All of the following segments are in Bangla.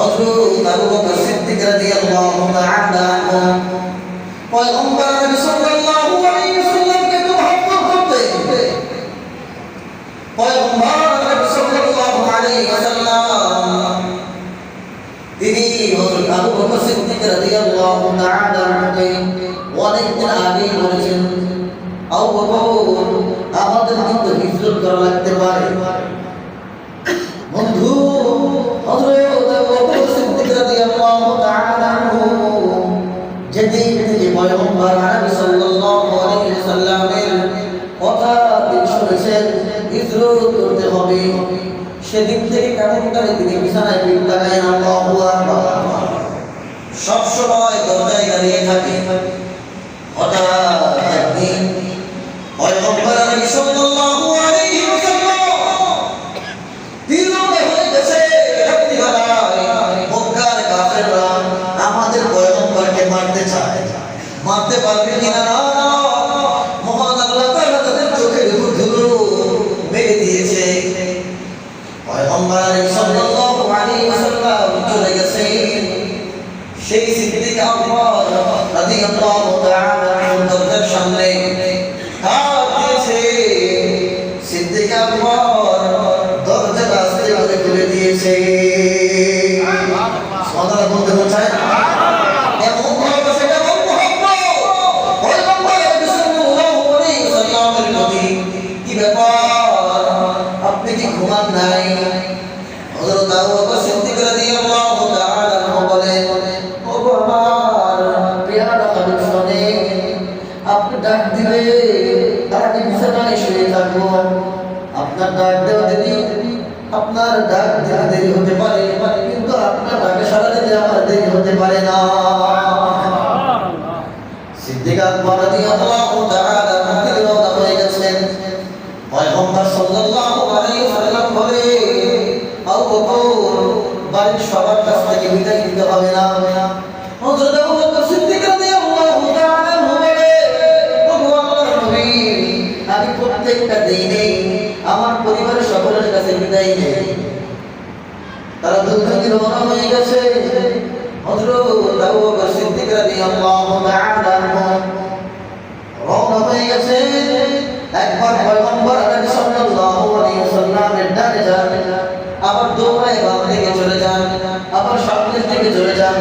হযরত আবু বকর সিদ্দিক রাদিয়াল্লাহু তাআলা আনহু পয়গম্বর নবী সাল্লাল্লাহু আলাইহি ওয়াসাল্লামকে মহব্বত করতেন। পয়গম্বর নবী সাল্লাল্লাহু আলাইহি ওয়াসাল্লাম তিনি হযরত আবু বকর সিদ্দিক রাদিয়াল্লাহু তাআলা আনহুকে অনেকদিন আগে বলেছেন, আবু বকর আমাদের কিন্তু হিজরত করা লাগতে পারে। বন্ধু হযরত আবু বকর সিদ্দিক রাদিয়াল্লাহু তাআলা আনহু যেদিন থেকে পয়গম্বর নবী সাল্লাল্লাহু আলাইহি ওয়াসাল্লামের কথা তিনি শুনেছেন হিজরত করতে হবে, সেদিন থেকে কেমন করে তিনি বিছানায় পিঠ লাগায় আল্লাহু আকবার সব সময় দরজায় দাঁড়িয়ে থাকে। হঠাৎ একদিন পয়গম্বর নবী সাল্লাল্লাহু আলাইহি ওয়াসাল্লাম তীরন্দাজ হয়ে গেছে রাত্রিবেলায়। মক্কার কাফেররা আমাদের পয়গম্বরকে মারতে চায়, মারতে পারবে কিনা না, মহান আল্লাহ তাআলা তাদের চোখের উপর ধুলো মেরে দিয়েছে। পয়গম্বর সাল্লাল্লাহু আলাইহি ওয়াসাল্লাম চলে গেছেন। সেই সিদ্দিক আকবর রাদিয়াল্লাহু তাআলা দরজার সামনে হাত দিয়েছে। সিদ্দিক আকবর দরজা আস্তে করে খুলে দিয়েছে। সুবহানাল্লাহ বলতে চায় এমন ভালোবাসা, এমন মহব্বত পয়গম্বর সাল্লাল্লাহু আলাইহি ওয়াসাল্লামের প্রতি। কি ব্যাপার, আপনি কি ঘুমান নাই? হযরত আবু বকর সিদ্দিক রাদিয়াল্লাহু তাআলা আনহু বলেন, ওগো আমার প্রিয় নবী শুনেন, আপনি ডাক দিলে আমি বিছানায় শুয়ে থাকবো। আপনার ডাক দেওয়া দেরি, আপনার ডাক দিতে দেরি হতে পারে, কিন্তু আপনার ডাকে সাড়া দিতে আমার দেরি হতে পারে না। সিদ্দিক আকবর রাদিয়াল্লাহু তাআলা আনহু রওনা হয়ে গেছেন। পয়গম্বর সাল্লাল্লাহু আলাইহি ওয়াসাল্লাম বলে, আবু বকর বাড়ির সবার কাছ থেকে বিদায় নিতে হবে না। হযরত আবু বকর সিদ্দিক রাদিয়াল্লাহু তাআলা আনহু বলে, ওগো আল্লাহর নবী, আমি প্রত্যেকটা দিনে আমার পরিবারের সকলের কাছে বিদায় নেই। তারা দুজনে রওনা হয়ে গেছে। হযরত আবু বকর সিদ্দিক রাদিয়াল্লাহু তাআলা আনহু রওনা হয়ে গেছে। একবার পয়গম্বর নবী সাল্লাল্লাহু আলাইহি ওয়াসাল্লামের ডানে যান, আবার দৌড়ায় বাম দিকে চলে যান, আবার সামনের দিকে চলে যান,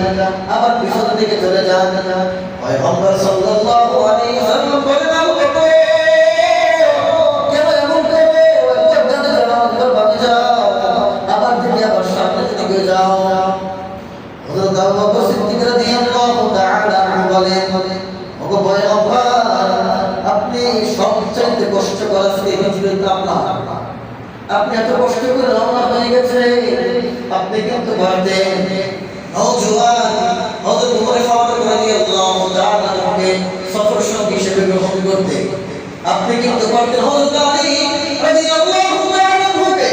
আবার পিছনের দিকে চলে যান। পয়গম্বর সাল্লাল্লাহু আলাইহি ওয়াসাল্লাম বলেন, আবু বকর কেন এমন করবে? একবার ডানে যাও, একবার বামে যাও, আবার দিকে আবার সামনের দিকে যাও। হযরত আবু বকর সিদ্দিক রাদিয়াল্লাহু তাআলা আনহু বলেন, ওগো পয়গম্বর, আপনি সবচেয়ে কষ্ট করাতে হিজরত আপনার, আপনি এত কষ্ট করে রওনা হয়ে গেছে, আপনি কিন্তু পারতেন নওজোয়ান হযরত ওমর ফারুক রাদিয়াল্লাহু তাআলা আনহুকে সফর সঙ্গী হিসেবে গ্রহণ করতে। আপনি কিন্তু পারতেন হযরত আলী রাদিয়াল্লাহু তাআলা আনহুকে,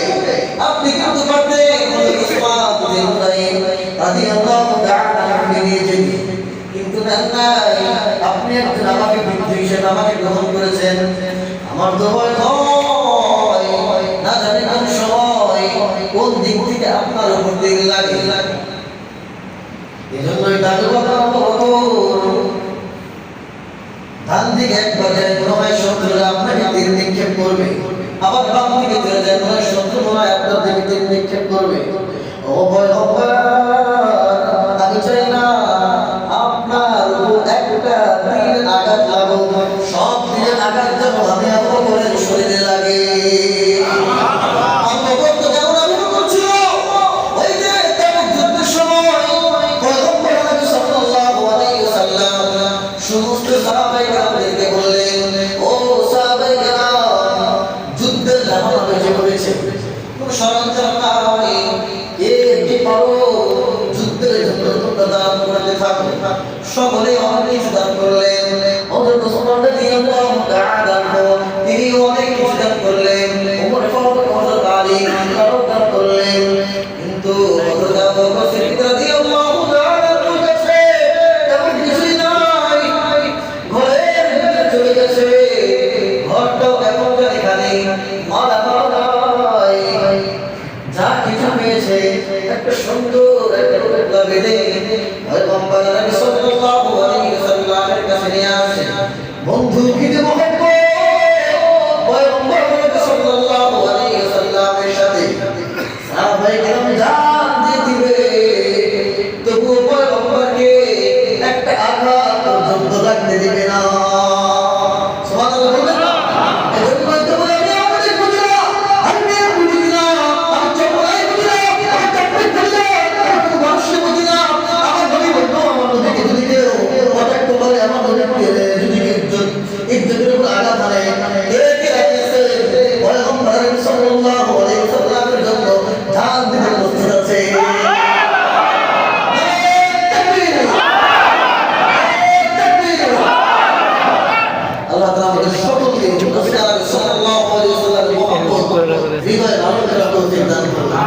আপনি কিন্তু পারতেন হযরত উসমান বিন তাইব রাদিয়াল্লাহু তাআলা আনহুকে নিয়ে যেতে, কিন্তু না, আপনি একজন আমাকে বন্ধু হিসেবে আমাকে গ্রহণ করেছেন। আমার তো ভয় হয়, না জানি কোন সময় কোন দিক থেকে আপনার উপর দিকে লাগে। এজন্যই দাদু বাবা ডান দিকে একবার যায়, মনে হয় শত্রুরা আপনাকে তীর নিক্ষেপ করবে, আবার বাম দিকে চলে যায়, মনে হয় শত্রু মনে হয় আপনার দিকে তীর নিক্ষেপ করবে। ও ভয় আমি চাই না আপনার একটা তীর আঘাত লাগুক, সব তীরের আঘাত যেন আমি আপনার বলেন শরীরে লাগে। সমস্ত সাহাবায়ে বললেন, ও সাহাবায়ে কেরাম, যুদ্ধের জামানা বেজে পড়েছে, কোন সরঞ্জাম নাই, কে কি পারো যুদ্ধের জন্য তোমরা দান করতে থাকো। সকলে অনেক কিছু দান করলেন। হযরত ওসমান রাদিয়াল্লাহু তাআলা আনহু তিনি অনেক কিছু দান করলেন। ওমর ফারুক, হযরত আলী তারাও দান করলেন। কিন্তু হযরত আবু বকর সিদ্দিক রাদিয়াল্লাহু তাআলা আনহুর কাছে তেমন কিছুই নাই। ঘরের ভিতরে চলে গেছে, ঘরটাও কেমন জানি খালি, মালা নাই, যা কিছু পেয়েছে একটা সুন্দর একটা বেঁধে পয়গম্বর নবী সাল্লাল্লাহু